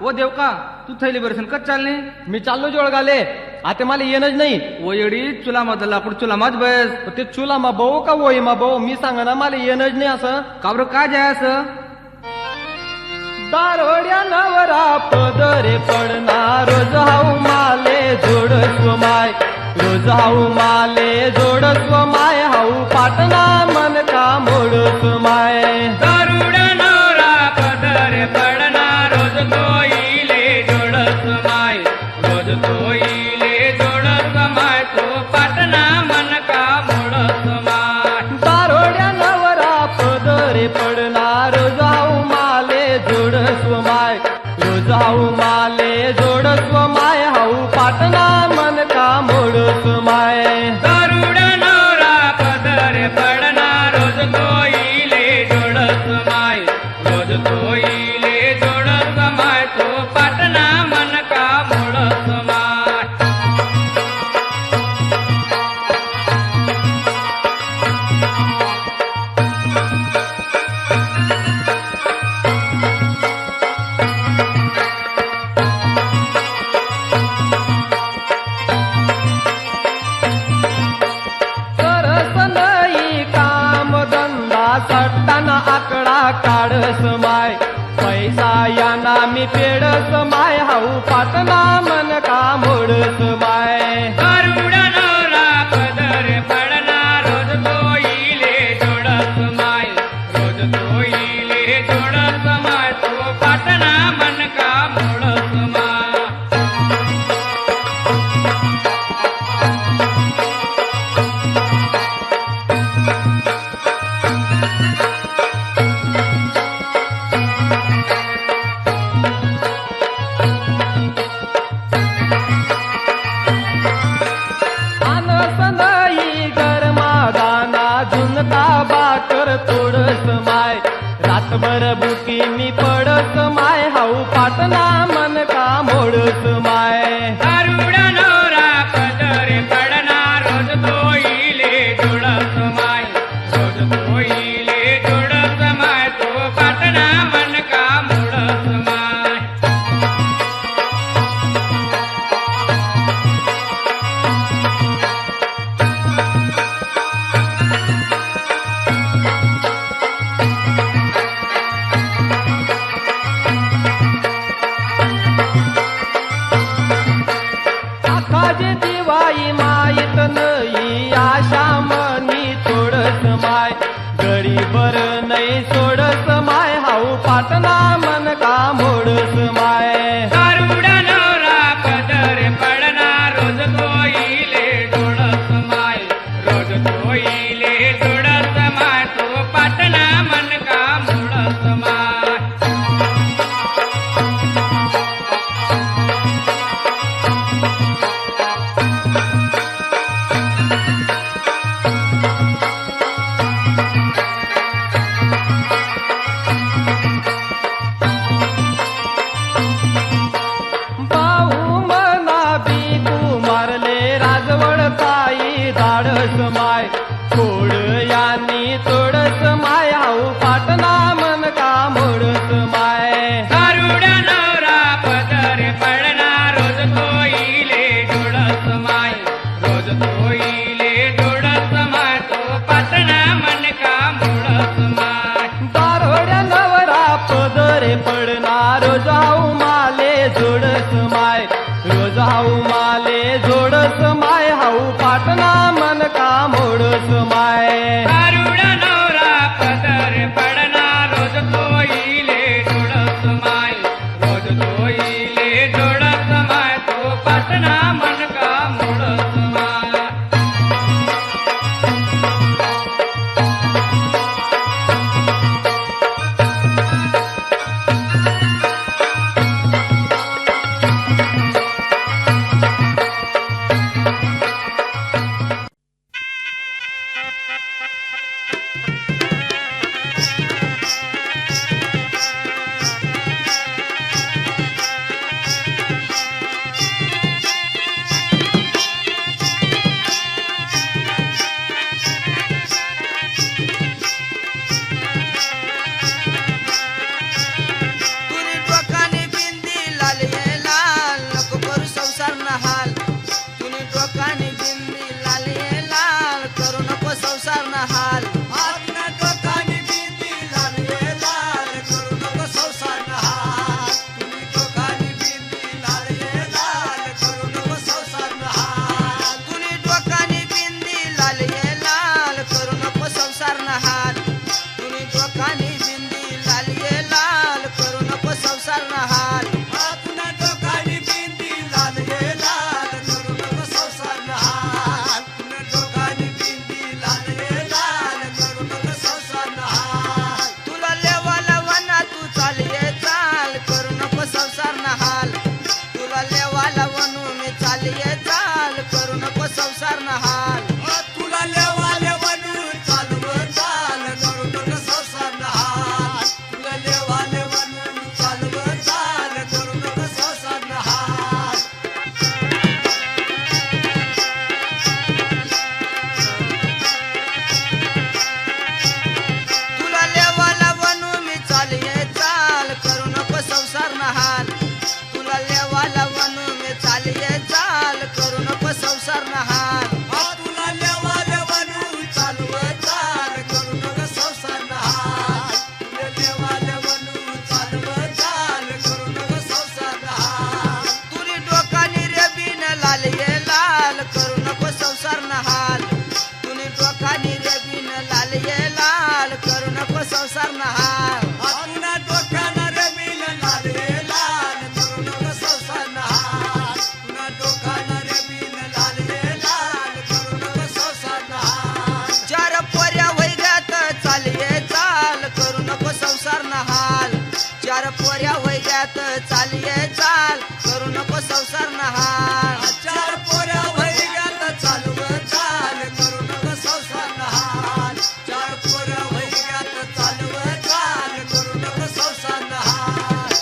ओ देवका तू थैली बरसन कच चालणे मी चाललो जोळगाले आता मला येणच नाही ओ येडी चुला मधला लाकूड चुला मत बस ते चुला मा भाऊ का वही मा भाऊ मी सांगा ना मला येणच नाही असं का बरं काय जाय असं दारोड्या नवरा पदरे पडणार रोज हाऊ माले जोड स्वमाय रोज हाऊ माले जोड स्वमाय हाऊ पाटणा मन का मोड स्वमाय दारुड्या नवरा पदरे पडणार रोज तोईले जोड स्वमाय रोज तोईले जोड स्वमाय तो पाटणा मन का मोड स्वमाय दारोड्या नवरा पदरे पडणार रोज हाऊ माले जोड स्वमाय रोज हाऊ माले जोड स्वमाय हाऊ पाटणा मन का मोड स्वमाय दारुड्या नवरा पदरे पडणार रोज तोईले जोड स्वमाय रोज तोईले जोड स्वमाय तो पाटणा मन का मोड स्वमाय सट्टाना आकडा काढ समाय पैसा याना मी पेड समाय हाऊ पाटणा मन का मोड समाय दारुड्या नवरा पदरे पडणार रोज तोईले जोड स्वमाय रोज तोईले जोड स्वमाय तो पाटणा मन का मोड स्वमाय बाकर तोडस माय रातभर बुकी मी पडस माय हाऊ पाटणा मन का मोडस माय दारुड्या नवरा पदरे पडणार रोज तोईले जोड स्वमाय रोज तोईले जोड स्वमाय तो पाटणा मन का मोड स्वमाय आखाजे दिवाई मायत नई आशा मनी थोडस माय गरीबर नाही सोडस माय हाऊ पाटणा मन का मोडस माय दारुड्या नवरा पदरे पडणार रोज तोईले जोड स्वमाय रोज तोईले जोड स्वमाय तो पाटणा मन का मोड स्वमाय भाऊ मना बिकू मारले राजवड ताई धाडस माय थोड यांनी तोडस माय हाऊ पाटणा मन का मोडस माय दारुड्या नवरा पदरे पडणार रोज तोईले जोड स्वमाय रोज तोईले जोड स्वमाय तो पाटणा मन का मोड स्वमाय दारोड्या नवरा पदरे पडणार रोज हाऊ माले जोडस माय रोज हाऊ माले जोडस माय हाऊ पाटणा मन का मोडस माय दारुड्या नवरा पदरे पडणार रोज तोईले जोड स्वमाय रोज तोईले जोड स्वमाय तो पाटणा मन का मोड स्वमाय हाल तुला लेवाले म्हणून चालव चाल करू नको संसार हाल तुला लेवाले म्हणून चालव चाल करू नको संसार हाल तुला लेवाला बनू मी चालिये चाल करू नको संसार हाल तुला लेवाला बनू मी चालिये चाल करू नको संसार हाल तुला लेवाले म्हणून चालव चाल करू नको संसार हाल तुला लेवाले म्हणून चालव चाल करू नको संसार हाल तुरी डोकानी रेबीन लाल ये लाल करू नको संसार हाल तुनी डोकानी रेबीन लाल ये लाल करू नको संसार हाल तुला डोक्यानं रेबीन लाल हे लाल करू नको संसार हाल तुला डोक्यानं रेबीन लाल हे लाल करू नको संसार हाल चार पोऱ्या वैग्यात चालिये चाल करू नको संसार हाल चार पोऱ्या वैग्यात चालिये चाल करू नको संसार हाल चार पोऱ्या वैग्यात चालव चाल करू नको संसार हाल चार पोऱ्या वैग्यात चालव चाल करू नको संसार हाल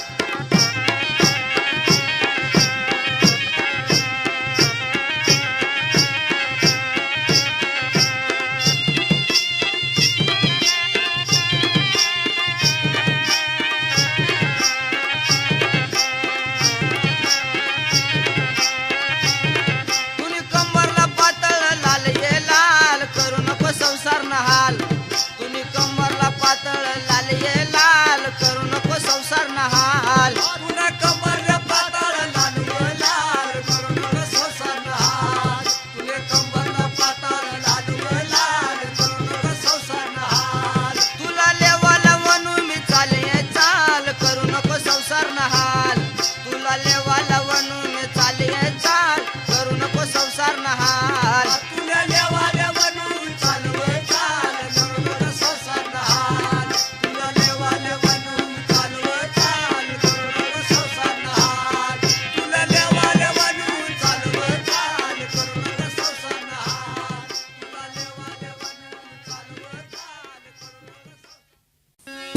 तुनी कंबरला पातळ लाल ये लाल करू नको संसार हाल तुनी कंबरला पातळ लाल ये लाल करू नको संसार हाल तुला कमर पाताळ लाल लाल करू नको संसार हाल तुले कंबर पाताळ लाल लाल करू नको संसार हाल तुला लेवाला म्हणू मी चालिये चाल करू नको संसार हाल तुला लेवाला म्हणू मी चालिये चाल करू नको संसार हाल तुला लेवाले म्हणून चालव चाल करू नको संसार हाल तुला लेवाले म्हणून चालव चाल करू नको संसार हाल तुला लेवाले म्हणून चालव चाल करू नको संसार हाल तुला लेवाले म्हणून चालव चाल करू नको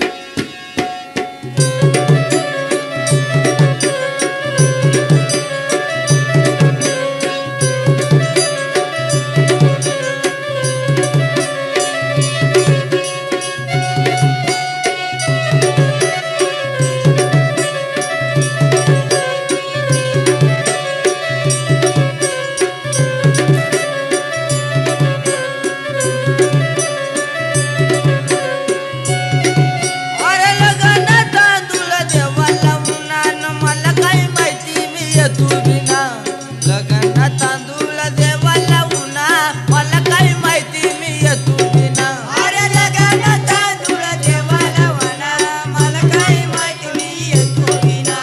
अरे लगन तांदूळ देवाला उन्हान मला काय माहिती मी येतो बिना लगन तांदूळ देवाला उन्हा मला काय माहिती मी येतो बिना अरे लगन तांदूळ देवाला वना मला काय माहिती मी येतो बिना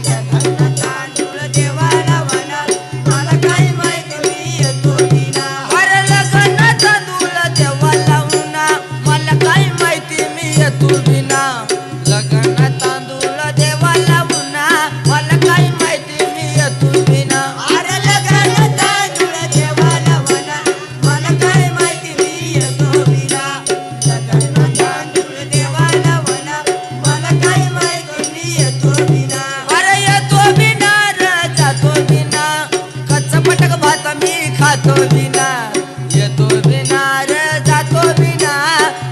लगन तांदूळ देवाला वना मला काय माहिती मी येतो बिना अरे लगन तांदूळ देवाला उन्हा मला काय माहिती मी येतो बिना लगन तांदूळ देवाला उन्हा मला काय माहिती मी येतो बिना अरे लगन तांदूळ देवाला वना मला काय माहिती मी येतो बिना लगन तांदूळ देवाला वना मला काय माहिती मी येतो बिना अरे येतो बिना रे जातो बिना कच्चा पटक भात मी खातो बिना येतो बिना रे जातो बिना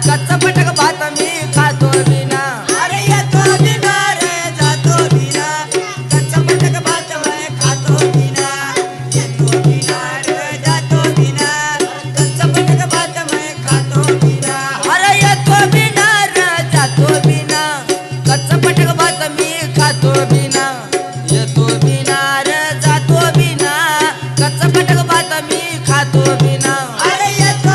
कच्चा पटक भात मी खातो बिना अरे येतो बिना रे जातो बिना कच्चा पटक भात वय खातो बिना येतो बिना रे जातो बिना कच्चा पटक भात वय खातो बिना अरे येतो बिना रे जातो बिना कच्चा पटक भात मी खातो बिना येतो बिना रे जातो बिना कच्चा पटक भात मी खातो बिना अरे येतो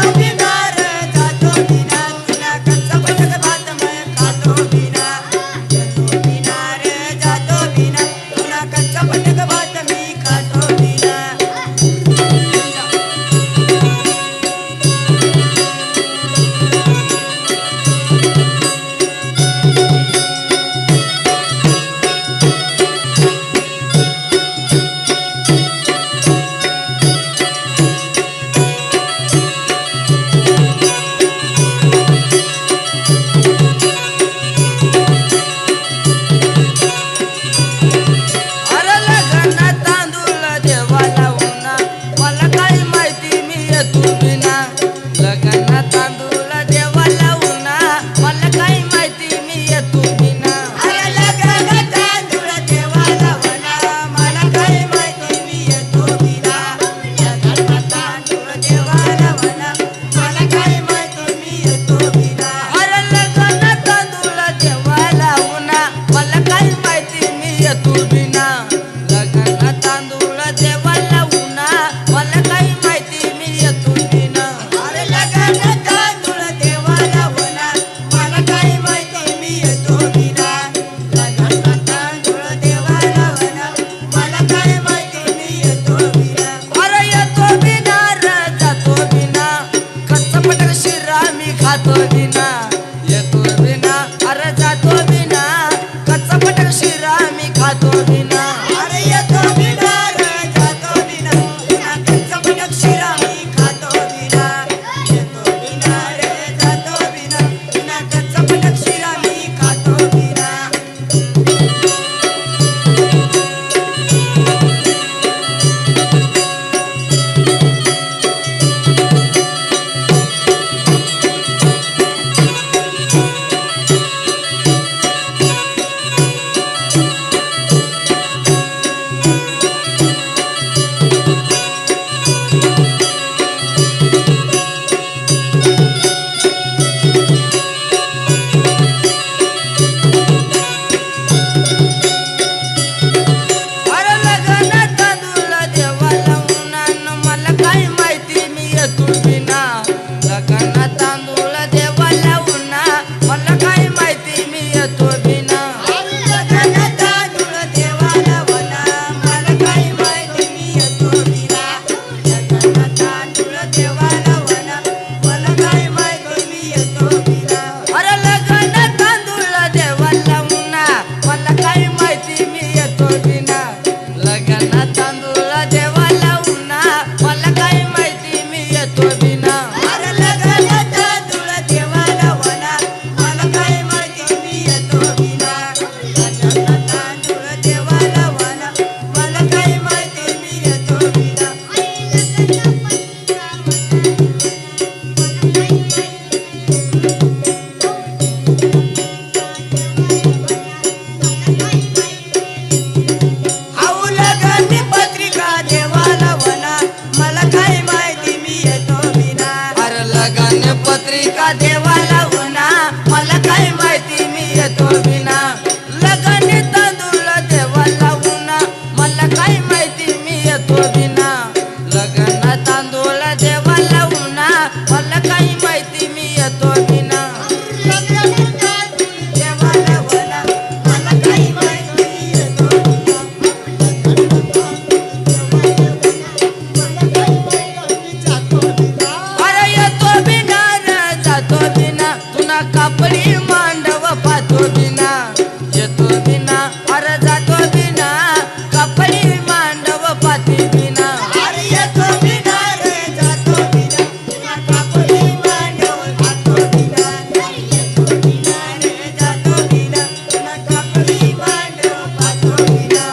बिना लग्न तांदूळ देवाला उन्हा मला काही माहिती मी येतो बिना अरे लग्न तांदूळ देवाला उन्हा मला काही माहिती मी येतो बिना लग्न तांदूळ देवाला उन्हा मला काही माहिती मी येतो बिना अरे लग्न तांदूळ देवाला उन्हा मला काही माहिती मी येतो बिना लग्न तांदूळ देवाला उन्हा मला काही माहिती मी येतो बिना अरे लग्न तांदूळ देवाला उन्हा मला काही माहिती मी येतो बिना लग्न तांदूळ देवाला उन्हा मला काही माहिती मी येतो बिना अरे येतो बिना रे जातो बिना कच्चा मटर शिरा मी खातो बिना येतो बिना अरे जातो बिना कच्चा मटर शिरा मी खातो बिना अरे येतो बिना रे जातो बिना कच्चा मटर शिरा मी खातो बिना येतो बिना रे जातो बिना कच्चा मटर शिरा मी खातो बिना अरे लग्न तांदूळ देवाला उन्हानं मला काही माहिती मी येतो बिना लग्न तांदूळ देवाला उन्हा मला काही माहिती मी येतो बिना लग्न तांदूळ देवाला उन्हा मला काही माहिती मी येतो बिना लग्न तांदूळ देवाला उन्हा मला काही माहिती मी येतो बिना अरे लग्न तांदूळ देवाला उन्हा मला काही माहिती मी येतो बिना लग्न तांदूळ देवाला उन्हा मला काही माहिती मी येतो बिना अरे लग्न तांदूळ देवाला उन्हा मला काही माहिती मी येतो बिना लग्न तांदूळ देवाला उन्हा मला काही माहिती मी येतो बिना हाऊ लग्न पत्रिका देवाला वना मला काही माहिती मी येतो बिना अरे लग्न पत्रिका देवाला वना मला काही माहिती मी येतो बिना लग्न तांदूळ देवाला उन्हा मला काही माहिती मी येतो बिना लग्न तांदूळ देवाला उन्हा मला काही माहिती मी येतो बिना देवाला वना मला काही माहिती मी येतो बिना अरे येतो बिना रे जातो बिना तुना कापडी मांडव पाहतो बिना येतो बिना अरे जातो बिना कापडी मांडव पाहते बिना अरे येतो बिना रे जातो बिना तुना कापडी मांडव पाहतो बिना येतो बिना रे जातो बिना तुना कापडी मांडव पाहतो बिना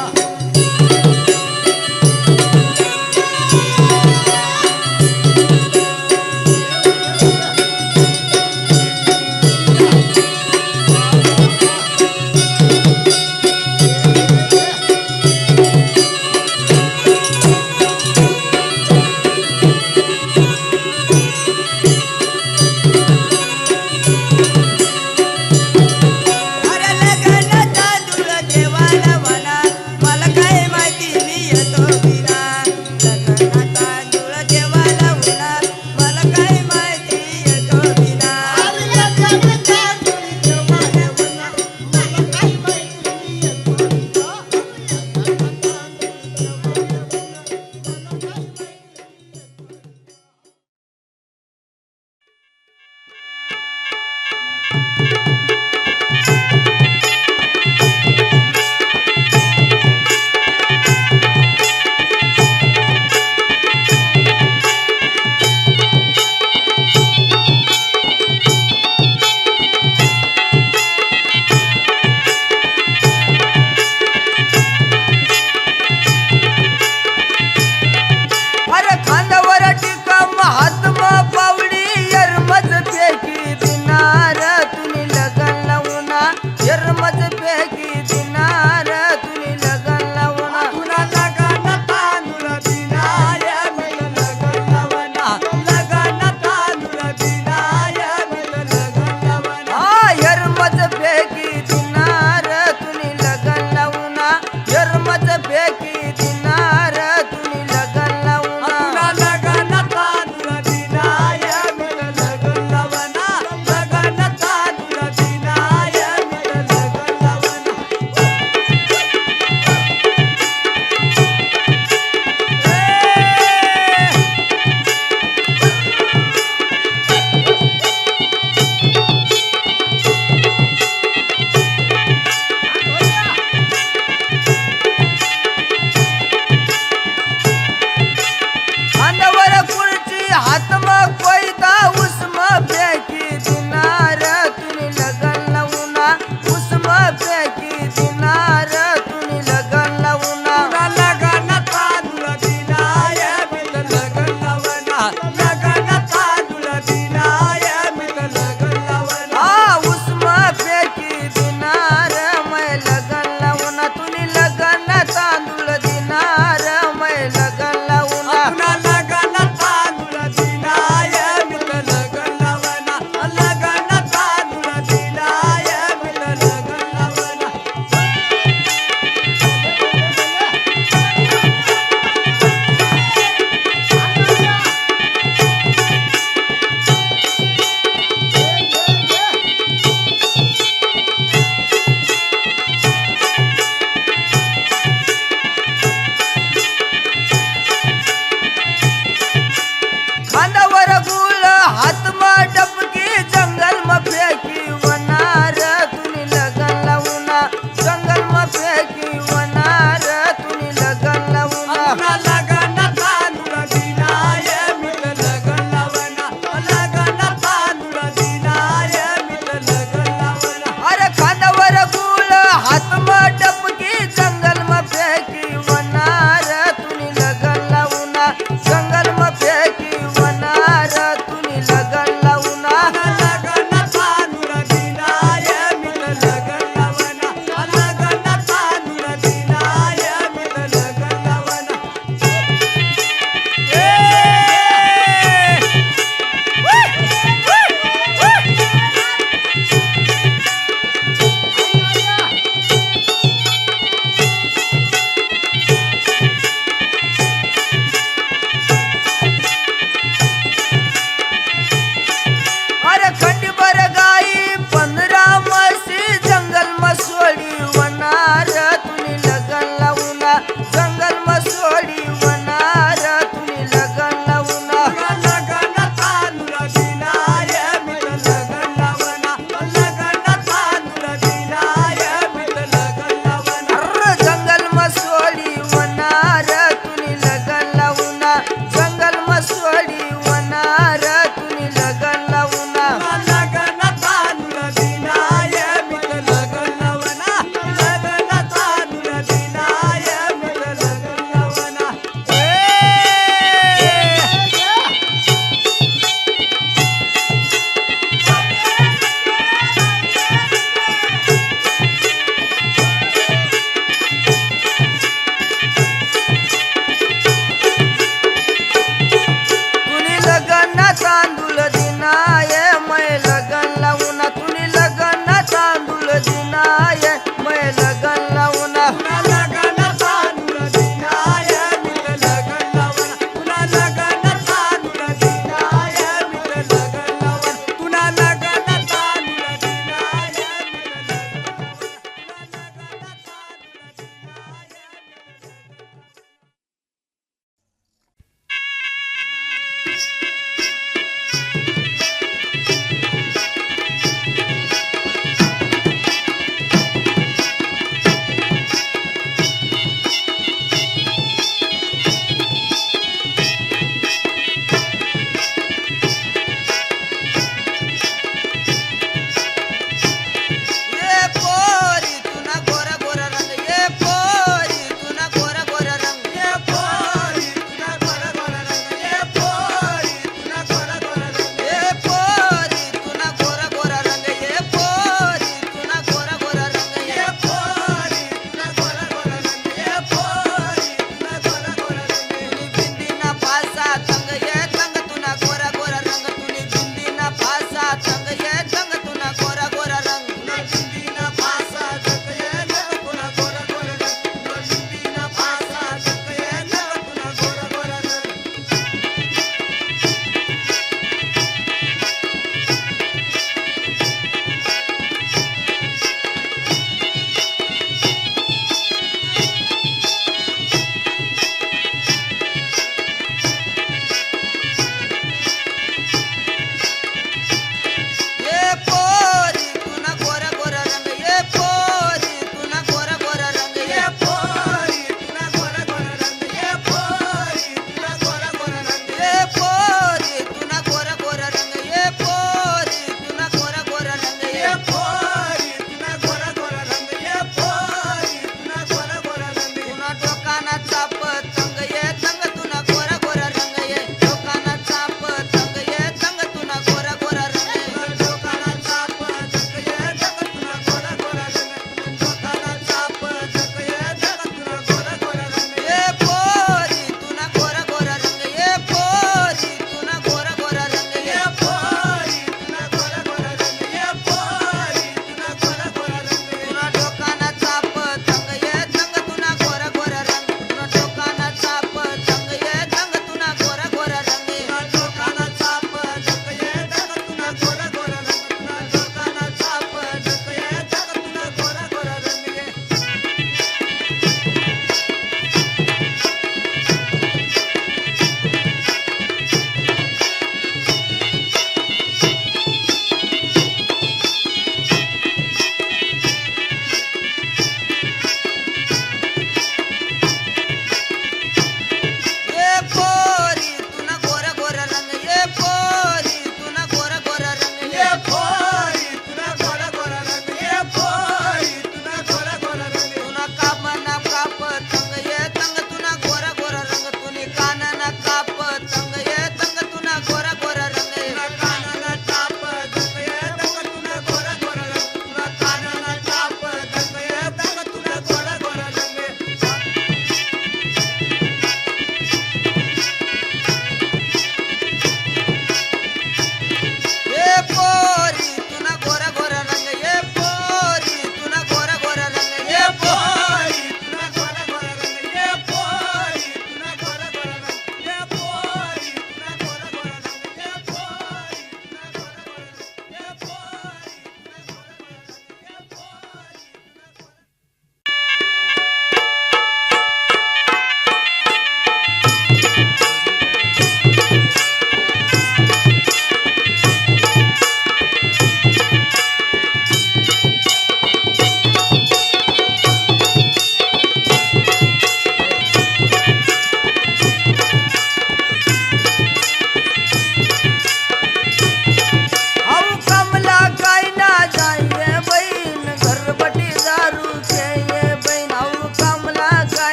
हातमा डबकी जंगल में फेंकी वनार तुनी लगन लावूना जंगल में फेंकी वनार तुनी लगन लावूना अपना लगन तांदूळ दिनाय मित लगन लावना लगन तांदूळ दिनाय मित लगन लावना अरे खांद्यावर गुळ हातमा डबकी जंगल में फेंकी वनार तुनी लगन लावूना जंगल में फेंकी वनार तुनी लगन लावूना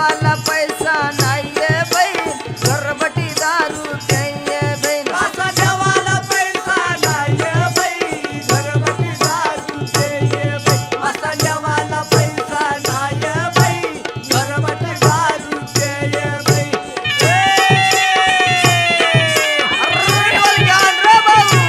जेवायला पैसा नाहीये बहीण घरबटी दारू प्याये बहीण असा जेवायला पैसा नाहीये बहीण घरबटी दारू प्याये बहीण असा जेवायला पैसा नाहीये बहीण घरबटी दारू प्याये बहीण अरे बोल ज्ञान रे बाबू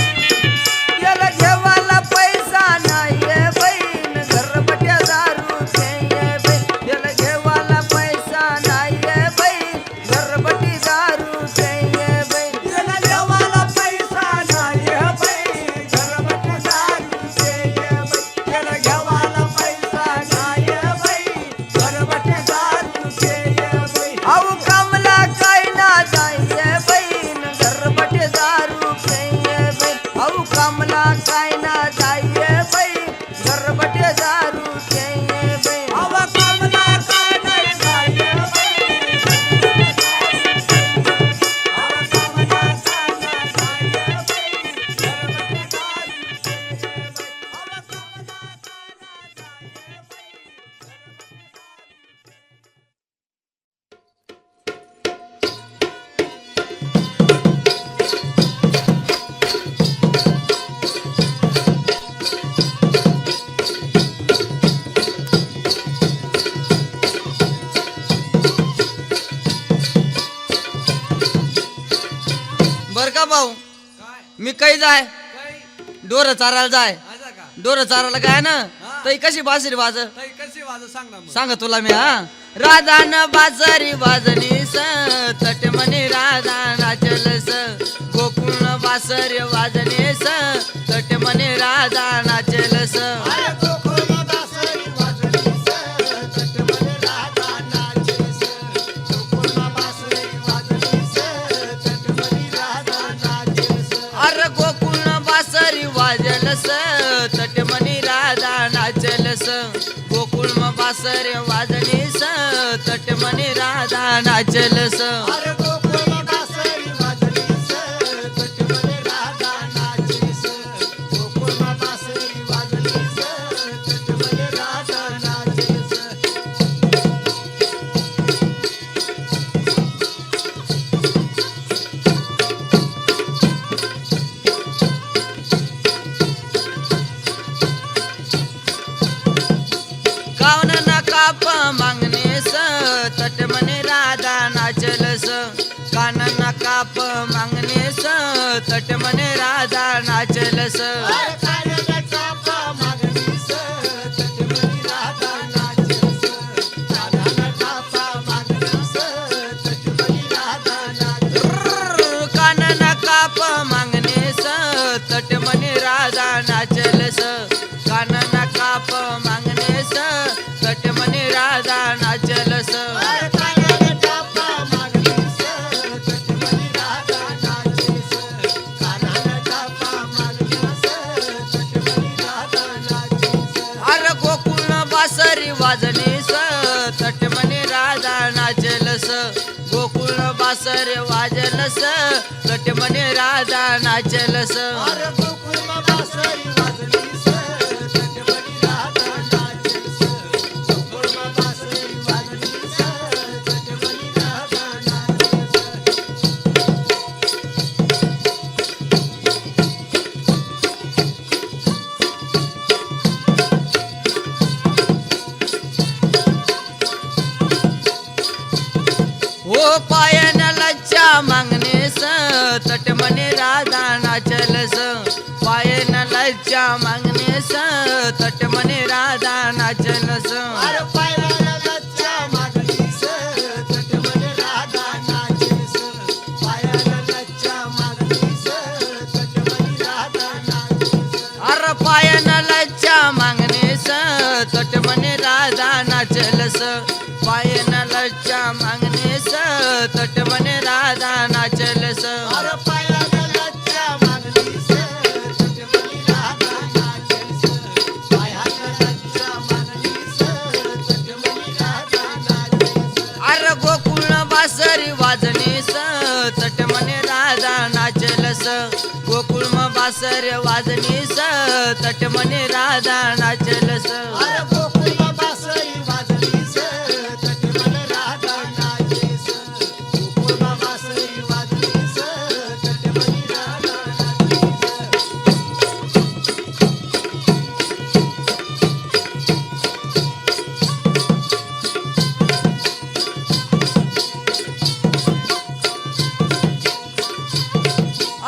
त्याला जेवायला पैसा नाहीये बहीण घरबट्या दारू प्याये बहीण त्याला जेवायला पैसा नाहीये बहीण घरबटी दारू प्याये बहीण त्याला जेवायला पैसा नाहीये बहीण घरबट्या दारू प्याये बहीण त्याला जेवायला पैसा नाहीये बहीण घरबट्या दारू प्याये बहीण अहो कामला काय ना जाईये बहीण घरबट्या दारू प्याये बहीण अहो कामला काय ना जाईये बहीण घरबट्या दारू प्याये बहीण अहो कामला काय ना जाईये बहीण अहो कामला काय ना जाईये बहीण घरबट्या दारू प्याये बहीण अहो कामला बर का भाऊ मी काही जाय डोर चारायला जाय डोर चारायला काय ना तई कशी बासरी वाज सांग तुला मी हा राधान बासरी वाजली स तट म्हणे राधा नाचल स गोकुळ बासरी वाजली स तट म्हणे राधा नाचल स अरे गोकुळ बासरी वाजल स तट म्हणे राधा नाचल स गोकुळ बासरी वाजली स तट म्हणे राधा नाचल स अरे गोकुळ बासरी वाजली स तट म्हणे राधा नाचली स गोकुळ बासरी वाजली स तट म्हणे राधा नाचली स गावन ना काप मागणे स तट म्हणे राधा नाचल स कान ना काप मागणे स तट म्हणे राधा नाचल स कानाला कापा मागणी स तट म्हणे राधा नाचली स कानाला कापा मागणी स तट म्हणे राधा नाचली कान ना काप मागणे स तट म्हणे राधा नाचल स कान ना काप मागणे स तट म्हणे राधा नाचल स कानाला कापा मागणी स तट म्हणे राधा नाचली स कानाला कापा मागणी स तट म्हणे राधा नाचली स अरे गोकुळ बासरी वाजली स तट म्हणे राधा नाचल स गोकुळ बासरी वाजल स तट म्हणे राधा नाचल स अरे गोकुळ बासरी वाजली स तट म्हणे राधा नाचली स गोकुळ बासरी वाजली स तट म्हणे राधा नाचली स हो पायन लच्चा मागणे स तट म्हणे राधा नाचल स पायन लच्चा मागणे स तट म्हणे राधा नाचल स अरे पायाला लच्चा मागली स तट म्हणे राधा नाचली स पायाला लच्चा मागली स तट म्हणे राधा नाचली स अरे पायन लच्चा मागणे स तट म्हणे राधा नाचल स पायन लच्चा मागणे स तट म्हणे राधा नाचल स अरे पायाला लच्चा मागली स तट म्हणे राधा नाचली स पायाला लच्चा मागली स बासर वाजनीस तट म्हणे राधा नाचलस अरे गोकुळमा बासरी वाजलीस तट मन राधा नाचेस गोकुळमा बासरी वाजलीस तट मन राधा नाचेस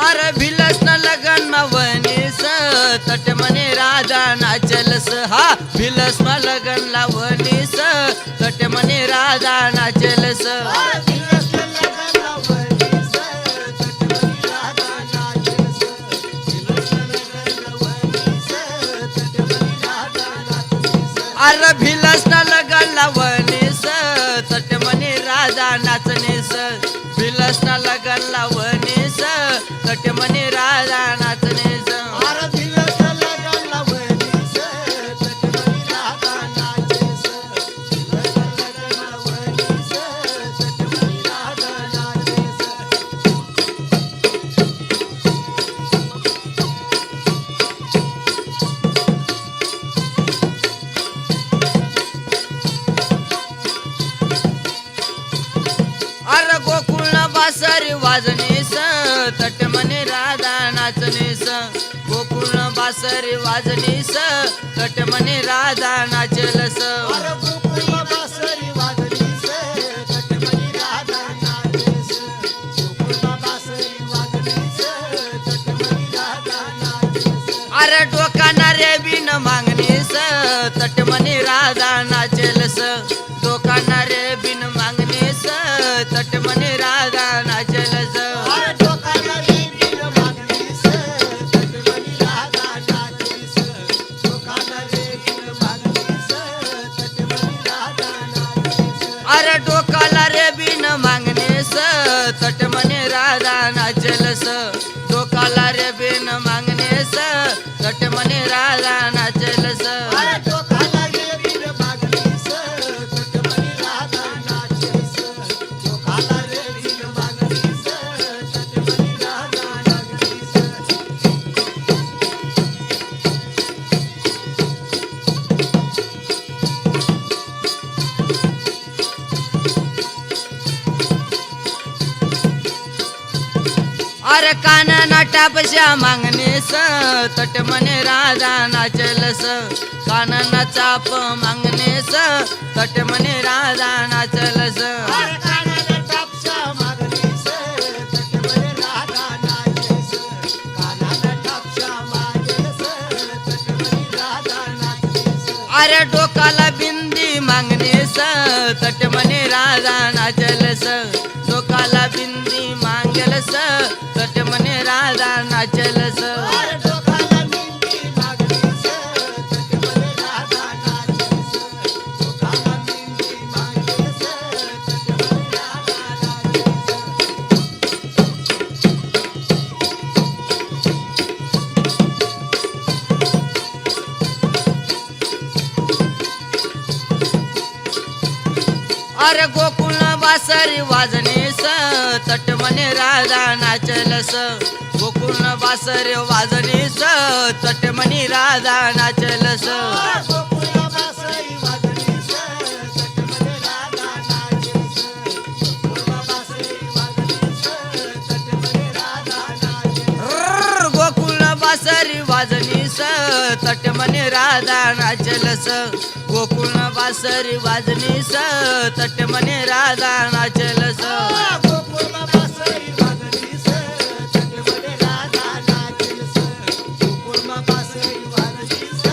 अरे भिलस न लगन मवनीस तट म्हणे राधा नाचलस हा भिलस न लगन लावनीस तट म्हणे राधा नाचलस अरे दिवस लगन लावलीस तट मन राधा नाचेस दिवस लगन लावलीस तट मन राधा नाचेस अरे भिलस न लगन लावनीस तट म्हणे राधा नाचनीस भिलस न लगन लावनीस तट म्हणे राधा नाचनीस अरे दिवस लगन लावलीस तट मन राधा नाचेस दिवस लगन लावलीस तट मन राधा नाचेस अरे गोकुळ बासरी वाजनीस तट म्हणे राधा नाचनीस गोकुळ बासरी वाजनीस तट म्हणे राधा नाचलस अरे गोकुळमा बासरी वाजलीस तट मन राधा नाचेस गोकुळमा बासरी वाजलीस तट मन राधा नाचेस अरे डोकाना रे बिन मागणीस तट म्हणे राधा नाचलस डोकाना रे बिन मागणीस तट म्हणे राधा नाचलस अरे डोकाला रे बिन मागलीस तट मन राधा नाचेस डोकाला रे बिन मागलीस तट मन राधा नाचेस अरे डोकाला रे बिन मागणीस तट म्हणे राधा नाचलस डोकाला रे बिन मागणीस तट म्हणे राधा नाचलस अरे डोकाला रे बिन मागलीस तट मन राधा नाचेस डोकाला रे बिन मागलीस तट मन राधा नाचेस अरे काना टापशा मागणीस तट म्हणे राधा नाचलस काना चाप मागणीस तट म्हणे राधा नाचलस अरे कानाला टापशा मागलीस तट मन राधा नाचेस कानाला टापशा मागलीस तट मन राधा नाचेस अरे डोकाला बिंदी मागणीस तट म्हणे राधा नाचलस डोकाला बिंदी मागलस तट म्हणे राधा नाचलस अरे डोकाला बिंदी मागलीस तट मन राधा नाचेस डोकाला बिंदी मागलीस तट मन राधा नाचेस अरे गोकुळ बासरी वाजनीस तट म्हणे राधा नाचलस गोकुळ बासरी वाजनीस तट म्हणे राधा नाचलस गोकुळमा बासरी वाजलीस तट मन राधा नाचेस गोकुळमा बासरी वाजलीस तट मन राधा नाचेस गोकुळ बासरी वाजनीस तट म्हणे राधा नाचलस गोकुळ बासरी वाजनीस तट म्हणे राधा नाचलस गोकुळमा बासरी वाजलीस तट मन राधा नाचेस गोकुळमा बासरी वाजलीस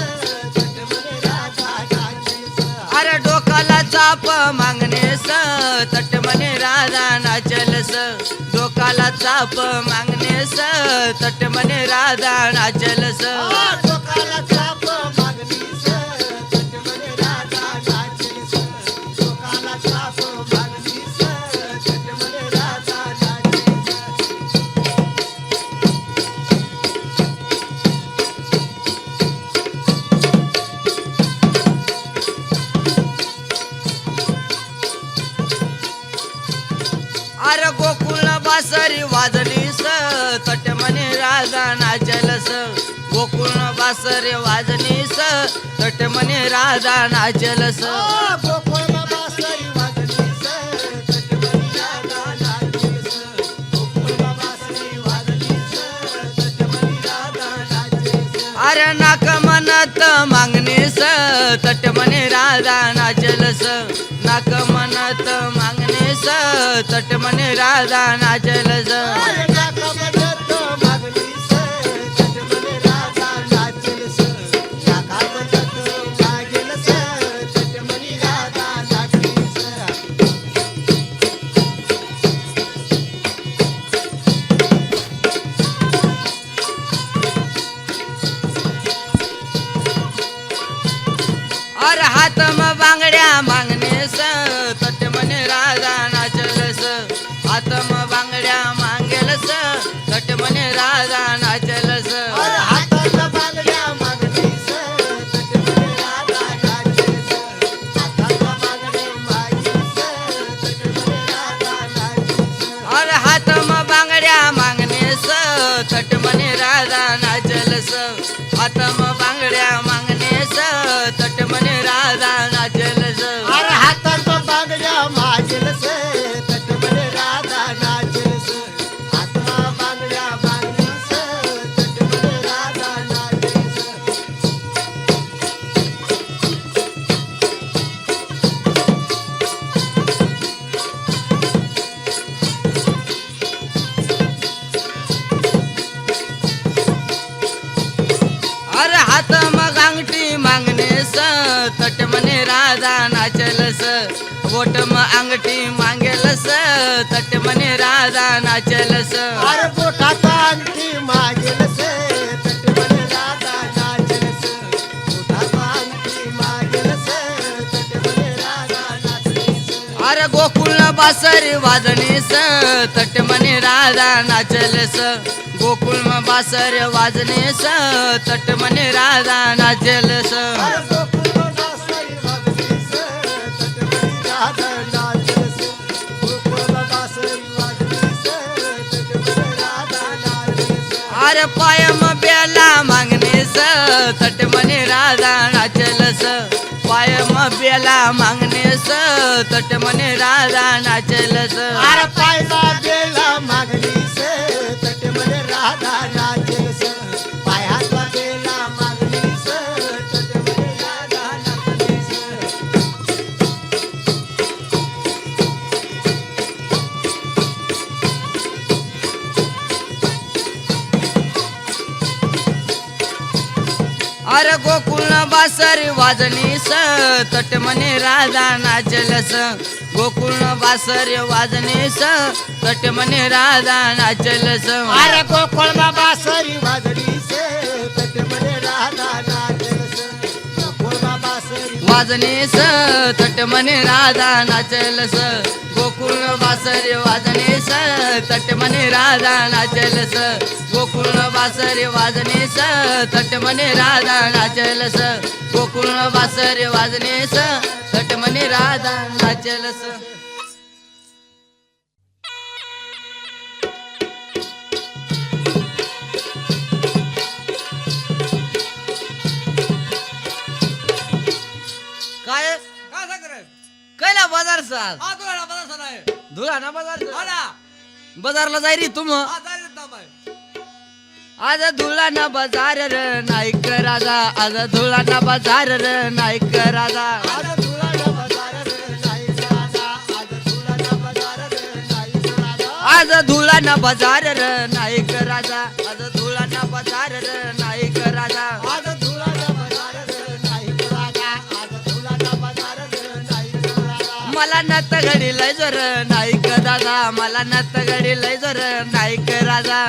तट मन राधा नाचेस अरे डोकाला चाप मागणेस तट म्हणे राधा नाचलस डोकाला चाप मागणेस तट म्हणे राधा नाचलस डोकाला चाप मागलीस तट मन राधा नाचेस डोकाला चाप मागलीस तट मन राधा नाचेस अरे गोकुळ बासरी वाजलीस तट म्हणे राधा नाचलस गोकुळ बासर वाजनीस तट म्हणे राधा नाचलस गोकुळ बासरी वाजली तटमणी राधा नाचेस गोकुळ बासरी वाजली तटमणी राधा नाचेस अरे नाक म्हणत मागणीस तट म्हणे राधा नाचलस नाक म्हणत मागणीस तट म्हणे राधा नाचलस अरे हात बांगड्या मागणेस तट म्हणे राधा नाचलस हात बांगड्या मागेलस तट म्हणे राधा नाचलस अरे हात बांगड्या मागणेस तट म्हणे राधा नाचलस हात बांगड्या मागणेस तट म्हणे राधा नाचलस अरे हात मग अंगठी मागणेस तट म्हणे राधा नाचलस बोट मग अंगठी मागेलस तट म्हणे राधा नाचलस अरे गोकुळ बासरी वाजनीस तट म्हणे राधा नाचलस गोकुळ बासर वाजनीस तट म्हणे राधा नाचलस अरे पायम बेला मागणेस तट म्हणे राधा नाचलस पायम बेला मागणेस तट म्हणे राधा नाचलस अरे गोकुळ बासरी वाजनीस तट म्हणे राधा नाचलस गोकुळ बासरी वाजनीस तट म्हणे राधा नाचलस गोकुळ बासरी वाजली तटमणे राधा नाचलस गोकुळ बासरी वाजनीस तट म्हणे राधा नाचलस गोकुळ बासरी वाजनीस तट म्हणे राधा नाचलस गोकुळ बासरी वाजनीस तट म्हणे राधा नाचलस गोकुळ बासरी वाजनीस तट म्हणे राधा नाचलस काय काय सांग कैला बाजार साल हा तुला ना पता नाही धुळा ना बाजार हा ना बाजारला जाय रे तुम हा जायचं काम आहे आज धुळा ना बाजार र नाईक राजा आज धुळा ना बाजार र नाईक राजा आज धुळा ना बाजार र नाईक राजा आज धुळा ना बाजार र नाईक राजा मला नत घडी लय जोर नाईक दादा मला नत घडी लय जोर नाईक राजा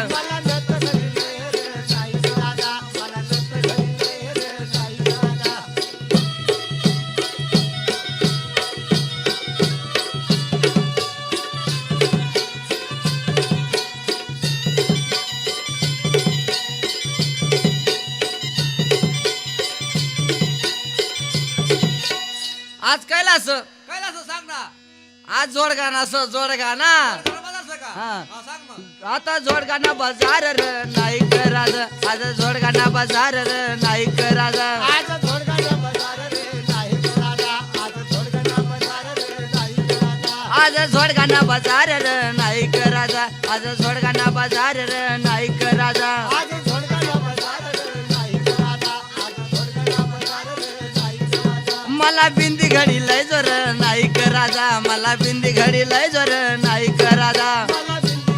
आज कैलास कैलास सांग ना आज जोड गाणं असं जोड गाणं बाजारचं का हा हा, सांग मग. आता जोडगाणा बाजार र नाईक राजा आज जोडगाणा बाजार र नाईक राजा आज थोडगाणा बाजार रे नाईक राजा आज थोडगाणा बाजार रे नाईक राजा आज जोडगाणा बाजार र नाईक राजा आज जोडगाणा बाजार र नाईक राजा आज थोडगाणा बाजार रे नाईक राजा आज थोडगाणा बाजार रे नाईक राजा मला बिंदी घडी लय जोर नाईक राजा मला बिंदी घडी लय जोर नाईक राजा मला बिंदी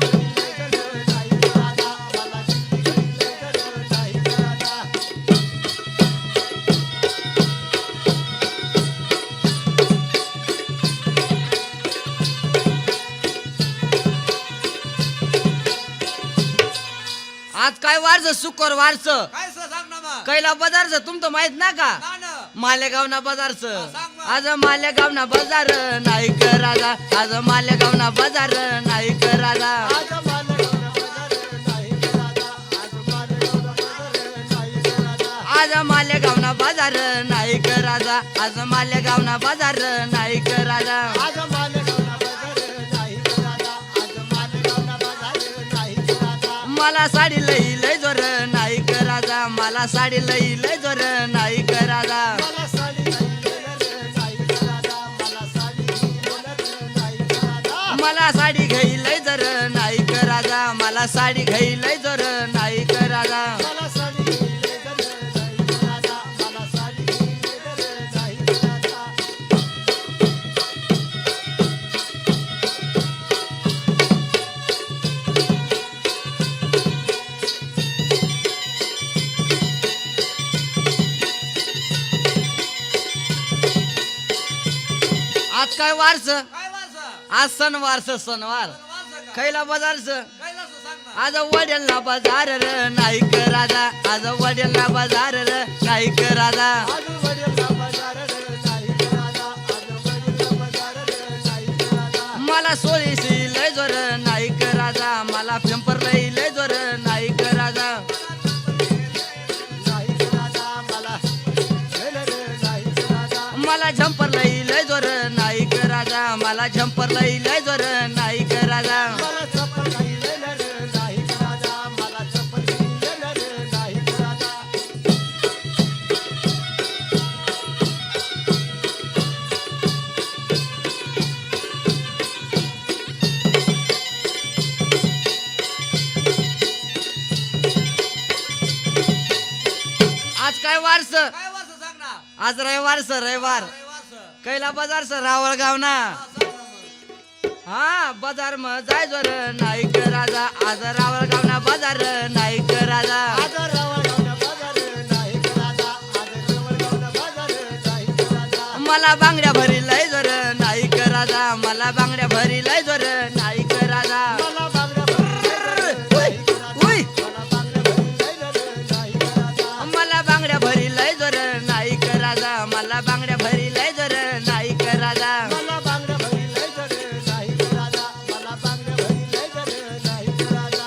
घडी लय नाईक राजा मला बिंदी घडी लय नाईक राजा आज काय वारच शुक्र वारच काय सर सांग ना मग. कैला बाजारचं तुमचं माहित ना का ना ना. मालेगाव ना बाजारचं सांग मग. आज मालेगाव ना बाजार नाईक राजा आज मालेगाव ना बाजार नाईक राजा आज मालेगावला बाजार रे नाईक राजा आज मालेगावला बाजार रे नाईक राजा आज मालेगाव ना बाजार नाईक राजा आज मालेगाव ना बाजार नाईक राजा आज मालेगावला बाजार रे नाईक राजा आज मालेगावला बाजार रे नाईक राजा मला साडी लई लय जोर नाईक राजा मला साडी लई लय जोर नाईक राजा मला साडी घेऊन रे नाईक राजा मला साडी घेऊन रे नाईक राजा मला साडी घेई लय जोर नाईक राजा मला साडी घेई लय जोर नाईक राजा मला साडी घेऊन रे नाईक राजा मला साडी घेऊन रे नाईक राजा आज काय वारच काय वाचा. आज सणवारच सणवार वाचा का. कैला बाजारच काय लाचं सांग ना. आज वडीलला बाजार र नाईक राजा आज वडीलला बाजार र नाईक राजा आज वडीलला बाजार रे नाईक राजा आज वडीलला बाजार रे नाईक राजा मला सोळीशी लय जोर नाईक राजा मला पेंपर लई लय जोर नाईक राजा नाईक राजा मला घेऊन रे नाईक राजा मला झंपर लई लय जोर नाईक राजा मला झंपर लई लय जोर नाईक राजा मला चप्पल घेऊन रे नाईक राजा मला चप्पल घेऊन रे नाईक राजा आज काय वारस काय वाचा सांग ना. आज रविवारच रविवार काय वाचा. कैला बाजारच रावळगाव ना हा, सांग ना मग. हा बाजार म जाय जोर नाईक राजा आज रावळगाव ना बाजार नाईक राजा आज रावळगावला बाजार रे नाईक राजा आज रावळगावला बाजार रे नाईक राजा मला बांगड्या भरी लय जोर नाईक राजा मला बांगड्या भरी लय जोर नाईक राजा मला बांगड्या भरून नाईक राजा उई, मला बांगड्या भरून नाईक राजा मला बांगड्या भरी लय जोर नाईक राजा मला बांगड्या भरी लय जोर नाईक राजा मला बांगड्या भरून नाईक राजा मला बांगड्या भरून नाईक राजा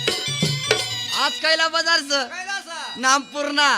आज कैला बाजारच काय लाचा. नामपूर्णा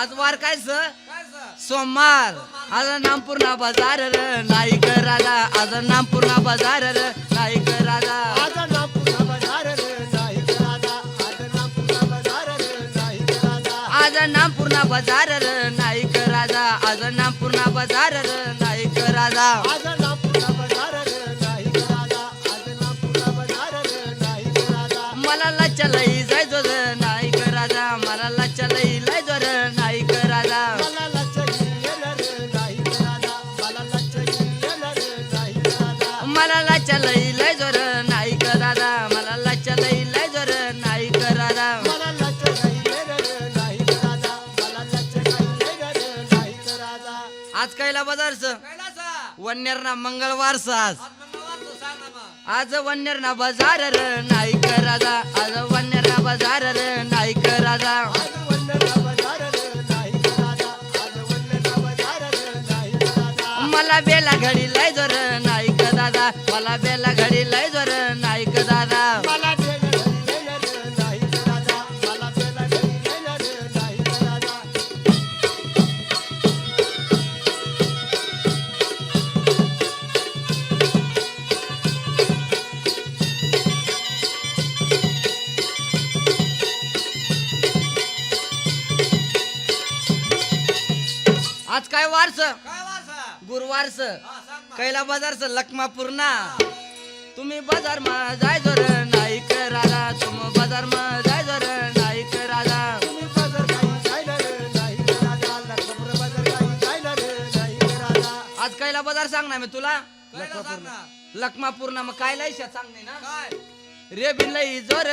आज वार कायच काय सा. सोमवार आज नामपूर्णा बाजार र नाईक राजा आज नामपूर्णा बाजार र नाईक राजा आज नागपूरला बाजार रे नाईक राजा आज नागपूरला बाजार रे नाईक राजा आज नामपूर्णा बाजार र नाईक राजा आज नामपूर्णा बाजार र नाईक राजा आज नागपूरला बाजार रे नाईक राजा आज नागपूरला बाजार रे नाईक राजा मला लच्चा लई जाय जोर नाईक राजा मला लच्चा लई लय जोर नाईक राजा मला लचकी येणार रे नाईक राजा मला लचकी येणार रे नाईक राजा मला लच्चा लई लय जोर नाईक राजा मला लच्चा लई लय जोर नाईक राजा मला लचकी येणार रे नाईक राजा मला लचकी येणार रे नाईक राजा आज कैला बाजारच काय लाचा. वन्नेर ना मंगळवारच आज आज मंगळवारचं सांग ना मग. आज वन्नेर ना बाजार र नाईक राजा आज वन्नेर ना बाजार र नाईक राजा आज वन्नला बाजार रे नाईक राजा आज वन्नला बाजार रे नाईक राजा मला बेला घडी लय जोर नाईक राजा मला बेला घडी लय जोर नाईक दादा मला बेल घरी येणार नाही ग राजा मला बेल घरी येणार नाही ग राजा आज काय वारस काय वारसा गुरुवारच हा सांग ना कैला बाजारच लखमापूरना तुम्ही बाजार मा जाय जोर नाईक राजा तुम बाजार मा जाय जोर नाईक राजा तुम्ही बाजार काही जायला रे नाही ग राजा लखनपूर बाजार काही जायला रे नाही ग राजा आज कैला बाजार सांग ना मी तुला कळलं सांग ना लखमापूरना मग काय लय सांग नाही ना काय रे बिन लई जोर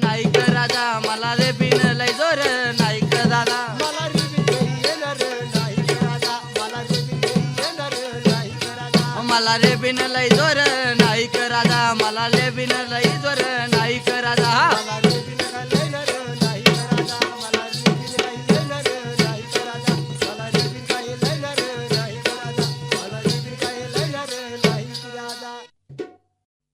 नाईक राजा मला रे बिन लई जोर नाईक दादा मला रिबी घरी येणार नाही ग राजा मला रिबी घरी येणार नाही ग राजा मला रे बिन लई जोर नाईक राजा मला रे बिन लई जोर नाईक राजा मला